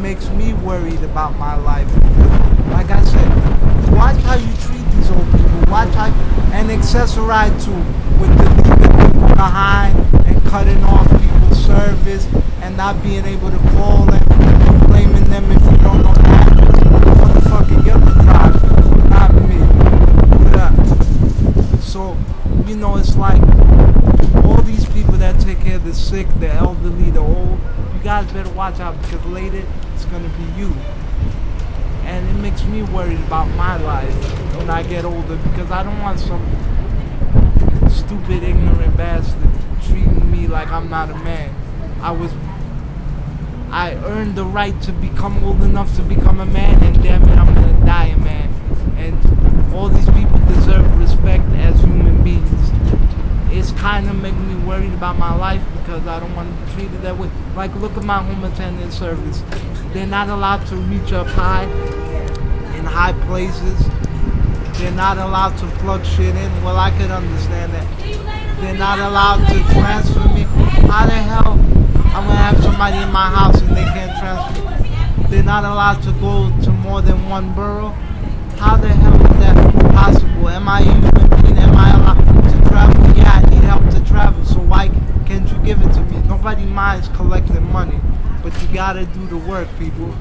makes me worried about my life. Like I said, watch how you treat these old people. Watch how and accessorize to with the leaving people behind and cutting off people's service and not being able to call them, blaming them if you don't know the address. Motherfucker, you're the driver, not me. Yeah. So, it's like all these people that take care of the sick, the elderly, the old, you guys better watch out because later it's gonna be you. And it makes me worried about my life when I get older because I don't want some stupid, ignorant bastard treating me like I'm not a man. I earned the right to become old enough to become a man, and damn it, I'm gonna die a man. And all these people deserve respect as human beings. It's kind of making me worried about my life because I don't want to be treated that way. Like, look at my home attendant service. They're not allowed to reach up high in high places. They're not allowed to plug shit in. Well, I could understand that. They're not allowed to transfer me. How the hell I'm going to have somebody in my house and they can't transfer me? They're not allowed to go to more than one borough. How the hell is that possible? Am I a human being? Am I allowed to travel? Yeah, I need help to travel, so why can't you give it to me? Nobody minds collecting money, but you gotta do the work, people.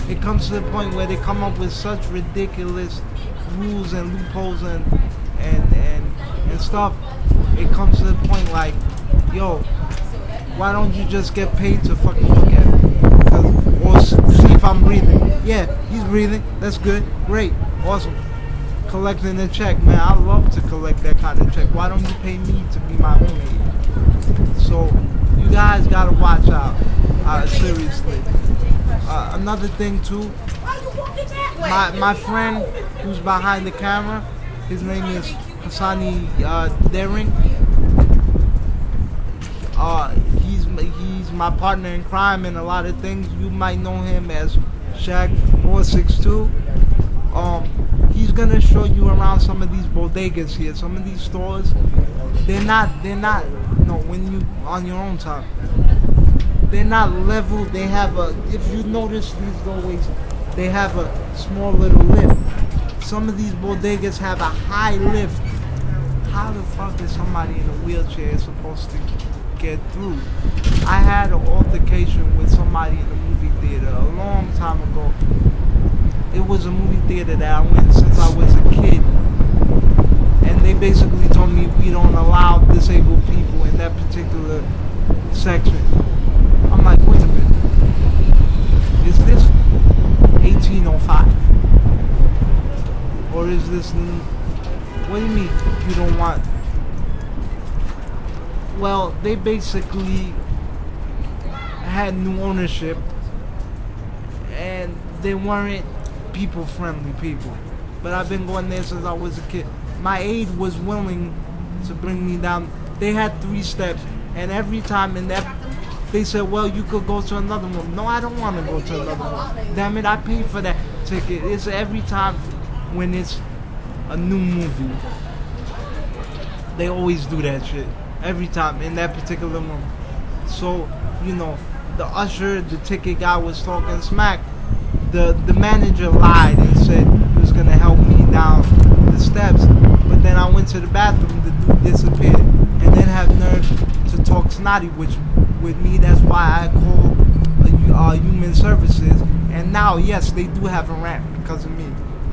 It comes to the point where they come up with such ridiculous rules and loopholes and stuff. It comes to the point like, yo, why don't you just get paid to fucking look at it? Or see if I'm breathing. Yeah, he's breathing. That's good. Great. Awesome. Collecting a check, man. I love to collect that kind of check. Why don't you pay me to be my own aide? So, you guys gotta watch out. Seriously. Another thing too. My friend who's behind the camera, his name is Hassani Daring. He's my partner in crime in a lot of things. You might know him as Shaq462. He's gonna show you around some of these bodegas here, some of these stores. They're not when you on your own time. They're not level. They have if you notice these doorways, they have a small little lift. Some of these bodegas have a high lift. How the fuck is somebody in a wheelchair supposed to get through? I had an altercation with somebody in the movie theater a long time ago. It was a movie theater that I went since I was a kid, and they basically told me we don't allow disabled people in that particular section. I'm like, wait a minute, is this 1805? Or is this, what do you mean you don't want? Well, they basically had new ownership and they weren't people-friendly people. But I've been going there since I was a kid. My aide was willing to bring me down. They had 3 steps, and every time in that, they said, well, you could go to another room. No, I don't want to go to another room. Damn it, I paid for that ticket. It's every time when it's a new movie. They always do that shit. Every time in that particular room. So, the usher, the ticket guy was talking smack. The manager lied and said he was gonna help me down the steps, but then I went to the bathroom, the dude disappeared, and then have nerve to talk snotty with me. That's why I called human services, and now yes, they do have a ramp because of me,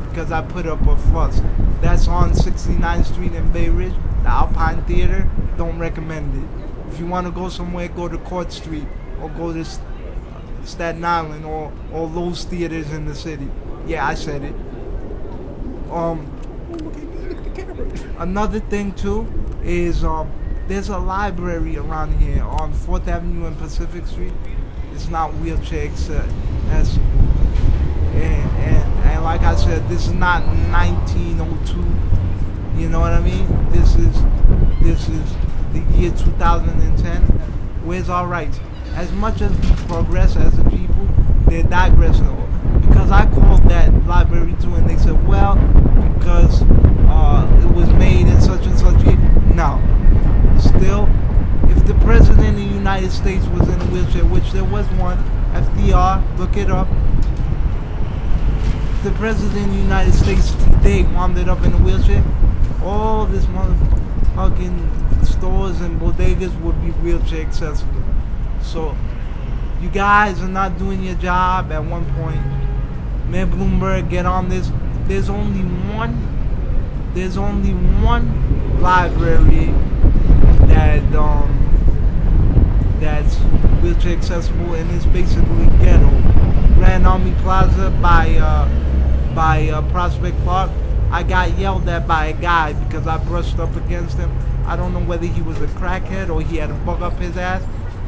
because I put up a fuss. That's on 69th Street in Bay Ridge, the Alpine Theater. Don't recommend it. If you want to go somewhere, go to Court Street or go to Staten Island or those theaters in the city. Yeah, I said it. Another thing too is there's a library around here on 4th Avenue and Pacific Street. It's not wheelchair accessible. And like I said, this is not 1902. You know what I mean? This is the year 2010. Where's our rights? As much as we progress as a people, they're digressing. Because I called that library too, and they said, well, because it was made in such and such year. No. Still, if the president of the United States was in a wheelchair, which there was one, FDR, look it up. The president of the United States today wound up in a wheelchair, all this motherfucking stores and bodegas would be wheelchair accessible. So you guys are not doing your job at one point. Mayor Bloomberg, get on this. There's only one library that's wheelchair accessible, and it's basically ghetto. Grand Army Plaza by Prospect Park. I got yelled at by a guy because I brushed up against him. I don't know whether he was a crackhead or he had a bug up his ass,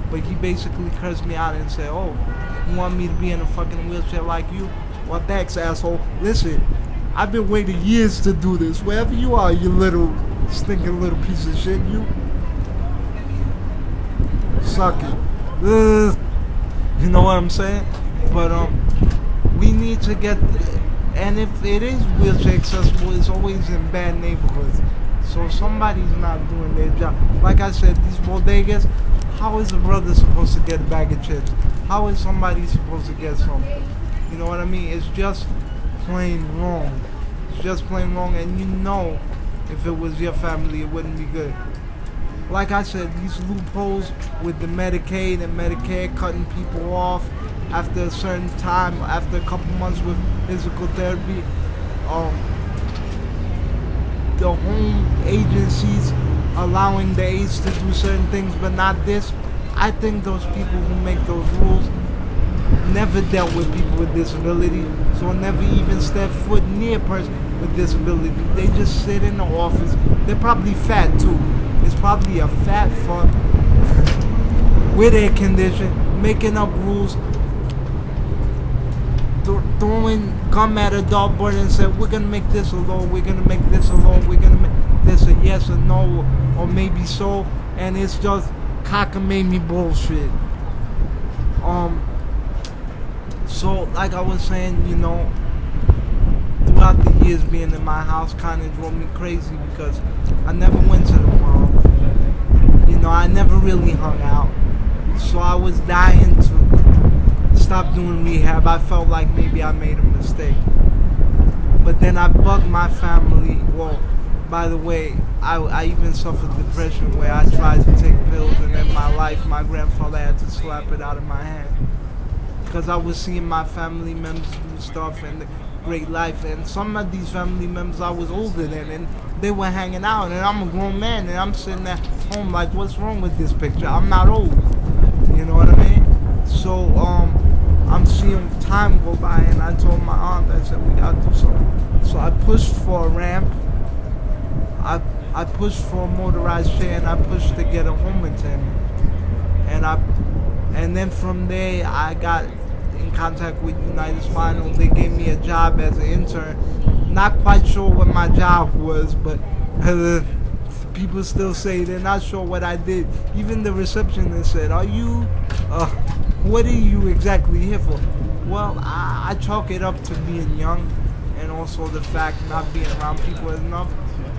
but he basically cursed me out and said, "Oh, you want me to be in a fucking wheelchair like you? Well, thanks, asshole. Listen, I've been waiting years to do this. Wherever you are, you little stinking little piece of shit, you suck it." You know what I'm saying? But we need to get, and if it is wheelchair accessible, it's always in bad neighborhoods. So if somebody's not doing their job, like I said, these bodegas, how is a brother supposed to get a bag of chips? How is somebody supposed to get something? You know what I mean? It's just plain wrong. It's just plain wrong, and you know if it was your family, it wouldn't be good. Like I said, these loopholes with the Medicaid and Medicare cutting people off after a certain time, after a couple months with physical therapy, the home agencies allowing the aides to do certain things but not this. I think those people who make those rules never dealt with people with disability, so never even step foot near a person with disability. They just sit in the office. They're probably fat too. It's probably a fat fuck with air condition, making up rules, throwing gum at a dartboard and said, "We're gonna make this a law, we're gonna make this a law, we're gonna make this a yes or no, or maybe so," and it's just cockamamie bullshit. So like I was saying, you know, throughout the years being in my house kind of drove me crazy because I never went to the prom. You know, I never really hung out. So I was dying to stop doing rehab. I felt like maybe I made a mistake. But then I bugged my family. Well, by the way, I even suffered depression where I tried to take pills, and in my life my grandfather had to slap it out of my hand. Because I was seeing my family members do stuff and the great life, and some of these family members I was older than, and they were hanging out, and I'm a grown man, and I'm sitting at home like, what's wrong with this picture? I'm not old, you know what I mean? So I'm seeing time go by, and I told my aunt, I said, we gotta do something. So I pushed for a ramp, I pushed for a motorized chair, and I pushed to get a home attendant, and then from there I got in contact with United Spinal. They gave me a job as an intern. Not quite sure what my job was, but people still say they're not sure what I did. Even the receptionist said, what are you exactly here for? Well, I chalk it up to being young, and also the fact not being around people enough.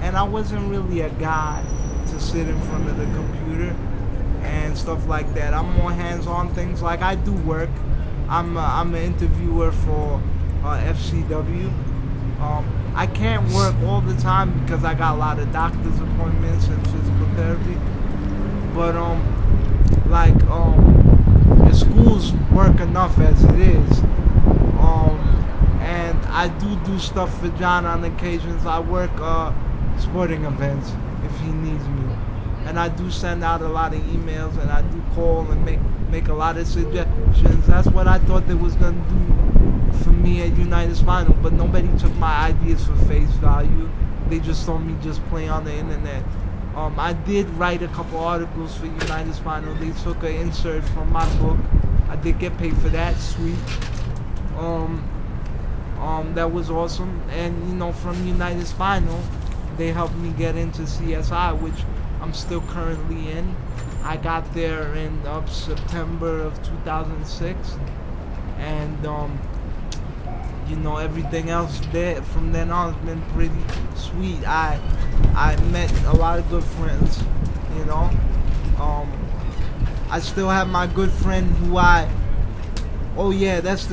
And I wasn't really a guy to sit in front of the computer and stuff like that. I'm more hands-on things. Like, I do work. I'm an interviewer for FCW. I can't work all the time because I got a lot of doctor's appointments and physical therapy. But the schools work enough as it is. And I do stuff for John on occasions. I work sporting events if he needs me. And I do send out a lot of emails, and I do call and make a lot of suggestions. That's what I thought they was gonna do for me at United Spinal, but nobody took my ideas for face value. They just saw me just play on the internet. I did write a couple articles for United Spinal. They took an insert from my book. I did get paid for that. Sweet. That was awesome. And you know, from United Spinal, they helped me get into CSI, which I'm still currently in. I got there in September of 2006, and you know, everything else there from then on has been pretty sweet. I met a lot of good friends, you know. I still have my good friend who I oh yeah, that's